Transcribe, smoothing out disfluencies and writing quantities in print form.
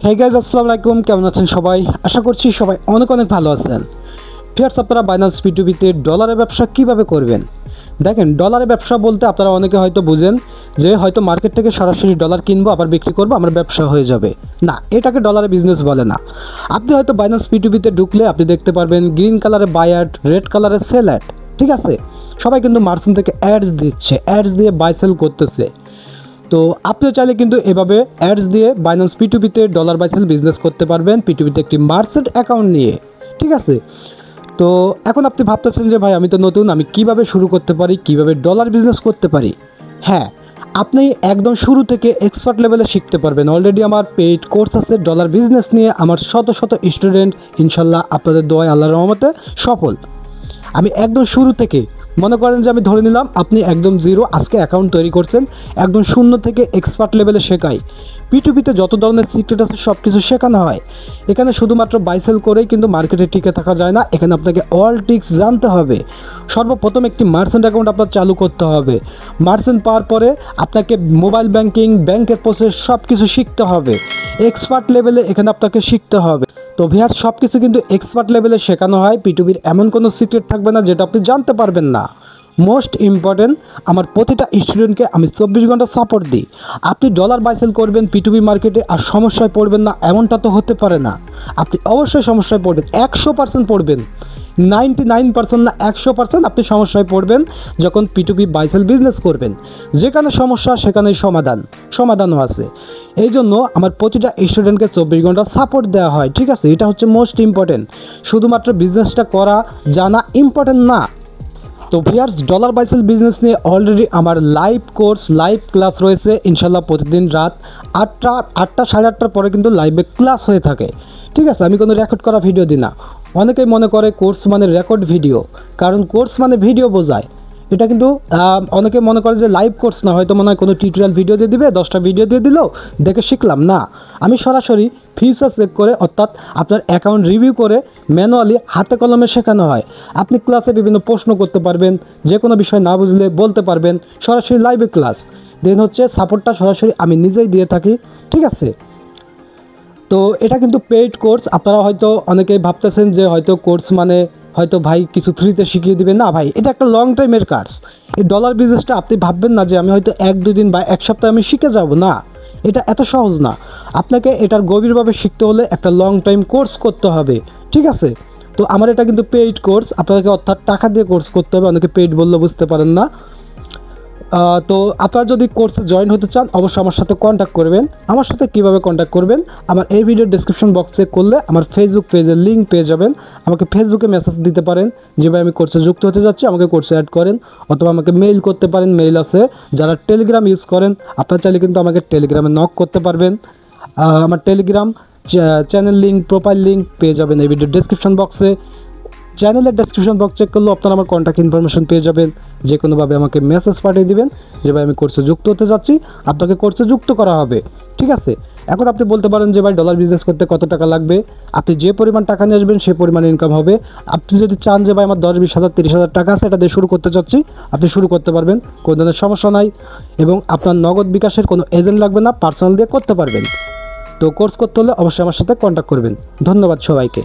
Hey guys, আসসালামু আলাইকুম। কেমন আছেন সবাই? আশা করছি সবাই অনেক ভালো আছেন। ফিয়ার্স, আপনারা বাইন্যান্স P2P-তে ডলারের ব্যবসা কিভাবে করবেন? দেখেন, ডলারের ব্যবসা বলতে আপনারা অনেকে হয়তো বুঝেন যে হয়তো মার্কেট থেকে সরাসরি ডলার কিনবো, আবার বিক্রি করবো, আমার ব্যবসা হয়ে যাবে। না, এটাকে ডলারের বিজনেস বলে না। আপনি হয়তো বাইন্যান্স P2P-তে ঢুকলে আপনি দেখতে পারবেন গ্রিন কালারে বাই অ্যাড, রেড কালারে সেল অ্যাড। ঠিক আছে, সবাই কিন্তু মার্চেন্ট থেকে অ্যাডস দিচ্ছে, অ্যাডস দিয়ে বাই সেল করতেছে। তো আপনিও চাইলে কিন্তু এভাবে অ্যাডস দিয়ে বাইন্যান্স P2P-তে ডলার বাই সেল বিজনেস করতে পারবেন, P2P-তে একটি মার্চেন্ট অ্যাকাউন্ট নিয়ে। ঠিক আছে, তো এখন আপনি ভাবতেছেন যে ভাই, আমি তো নতুন, আমি কিভাবে শুরু করতে পারি, কিভাবে ডলার বিজনেস করতে পারি? হ্যাঁ, আপনি একদম শুরু থেকে এক্সপার্ট লেভেলে শিখতে পারবেন। অলরেডি আমার পেইড কোর্স আছে ডলার বিজনেস নিয়ে, আমার শত স্টুডেন্ট ইনশাল্লাহ আপনাদের দোয়ায় আল্লাহর রহমতে সফল। আমি একদম শুরু থেকে, মনে করেন যে আমি ধরে নিলাম আপনি একদম জিরো আজকে অ্যাকাউন্ট তৈরি করছেন, একদম শূন্য থেকে এক্সপার্ট লেভেলে শেখাই। P2P-তে যত ধরনের সিক্রেট আছে সব কিছু শেখানো হয়। এখানে শুধুমাত্র বাইসেল করেই কিন্তু মার্কেটে টিকে থাকা যায় না, এখানে আপনাকে অল ট্রিক্স জানতে হবে। সর্বপ্রথম একটি মার্চেন্ট অ্যাকাউন্ট আপনার চালু করতে হবে। মার্চেন্ট পাওয়ার পরে আপনাকে মোবাইল ব্যাংকিং, ব্যাংকের প্রসেস সব কিছু শিখতে হবে। এক্সপার্ট লেভেলে এখানে আপনাকে শিখতে হবে। তো ভিউয়ার্স, সব কিছু কিন্তু এক্সপার্ট লেভেলে শেখানো হয়। P2P-র এমন কোনো সিক্রেট থাকবে না যেটা আপনি জানতে পারবেন না। মোস্ট ইম্পর্টেন্ট, আমার প্রতিটা স্টুডেন্টকে আমি 24 ঘন্টা সাপোর্ট দিই। আপনি ডলার বাইসেল করবেন P2P মার্কেটে আর সমস্যায় পড়বেন না, এমনটা তো হতে পারে না। আপনি অবশ্যই সমস্যায় পড়বেন, 100% পড়বেন। 99% না, 100% আপনি সমস্যায় পড়বেন যখন P2P বাইসেল বিজনেস করবেন। যেখানে সমস্যা সেখানেই সমাধানও আছে। এই জন্য আমার প্রতিটা স্টুডেন্টকে 24 ঘন্টা সাপোর্ট দেওয়া হয়। ঠিক আছে, এটা হচ্ছে মোস্ট ইম্পর্টেন্ট। শুধুমাত্র বিজনেসটা করা জানা ইম্পর্টেন্ট না। তো ভিউয়ার্স, ডলার বাইসেল বিজনেস নিয়ে অলরেডি আমার লাইভ কোর্স, লাইভ ক্লাস রয়েছে ইনশাল্লাহ। প্রতিদিন রাত 8টা সাড়ে 8টার পরে কিন্তু লাইভে ক্লাস হয়ে থাকে। ঠিক আছে, আমি কোনো রেকর্ড করা ভিডিও দিই না। অনেকেই মনে করে কোর্স মানে রেকর্ড ভিডিও, কারণ কোর্স মানে ভিডিও বোঝায়। এটা কিন্তু অনেকে মনে করে যে লাইভ কোর্স না, হয়তো মনে হয় কোনো টিউটোরিয়াল ভিডিও দিয়ে দিবে, 10টা ভিডিও দিয়ে দিল, দেখে শিখলাম। না, আমি সরাসরি ফিচার চেক করে, অর্থাৎ আপনার অ্যাকাউন্ট রিভিউ করে ম্যানুয়ালি হাতে কলমে শেখানো হয়। আপনি ক্লাসে বিভিন্ন প্রশ্ন করতে পারবেন, যে কোনো বিষয় না বুঝলে বলতে পারবেন। সরাসরি লাইভে ক্লাস দেন হচ্ছে সাপোর্টটা সরাসরি আমি নিজেই দিয়ে থাকি। ঠিক আছে, তো এটা কিন্তু পেইড কোর্স। আপনারা হয়তো অনেকেই ভাবতেছেন যে হয়তো কোর্স মানে হয়তো ভাই কিছু ফ্রিতে শিখিয়ে দিবেন। না ভাই, এটা একটা লং টাইমের কোর্স। এই ডলার বিজনেসটা আপনি ভাববেন না যে আমি হয়তো 1-2 দিন বা 1 সপ্তাহে আমি শিখে যাব। না, এটা এত সহজ না। আপনাকে এটার গভীরভাবে শিখতে হলে একটা লং টাইম কোর্স করতে হবে। ঠিক আছে, তো আমার এটা কিন্তু পেইড কোর্স। আপনাদেরকে অর্থাৎ টাকা দিয়ে কোর্স করতে হবে। অনেকে পেইড বললে বুঝতে পারেন না। তো আপনারা যদি কোর্সে জয়েন হতে চান অবশ্যই আমার সাথে কন্ট্যাক্ট করবেন। আমার সাথে কীভাবে কন্ট্যাক্ট করবেন, আমার এই ভিডিওর ডেসক্রিপশন বক্সে করলে আমার ফেসবুক পেজের লিঙ্ক পেয়ে যাবেন। আমাকে ফেসবুকে মেসেজ দিতে পারেন যে ভাই আমি কোর্সে যুক্ত হতে যাচ্ছি, আমাকে কোর্সে অ্যাড করেন। অথবা আমাকে মেইল করতে পারেন, মেইল আছে। যারা টেলিগ্রাম ইউজ করেন আপনারা চাইলে কিন্তু আমাকে টেলিগ্রামে নক করতে পারবেন। আমার Telegram channel link, profile link পেয়ে যাবেন এই ভিডিওর ডেসক্রিপশন বক্সে। চ্যানেলের ডেসক্রিপশন বক্স চেক করলেও আপনারা আমার কন্ট্যাক্ট ইনফরমেশন পেয়ে যাবেন। যে কোনোভাবে আমাকে মেসেজ পাঠিয়ে দিবেন যে ভাই আমি কোর্সে যুক্ত হতে যাচ্ছি, আপনাকে কোর্সে যুক্ত করা হবে। ঠিক আছে, এখন আপনি বলতে পারেন যে ভাই ডলার বিজনেস করতে কত টাকা লাগবে? আপনি যে পরিমাণ টাকা নিয়ে আসবেন সেই পরিমাণ ইনকাম হবে। আপনি যদি চান যে ভাই আমার 10-20 হাজার 30 হাজার টাকা আছে, এটা দিয়ে শুরু করতে চাচ্ছি, আপনি শুরু করতে পারবেন, কোনো ধরনের সমস্যা নাই। এবং আপনার নগদ বিকাশের কোনো এজেন্ট লাগবে না, পার্সোনাল দিয়ে করতে পারবেন। তো কোর্স করতে হলে অবশ্যই আমার সাথে কন্ট্যাক্ট করবেন। ধন্যবাদ সবাইকে।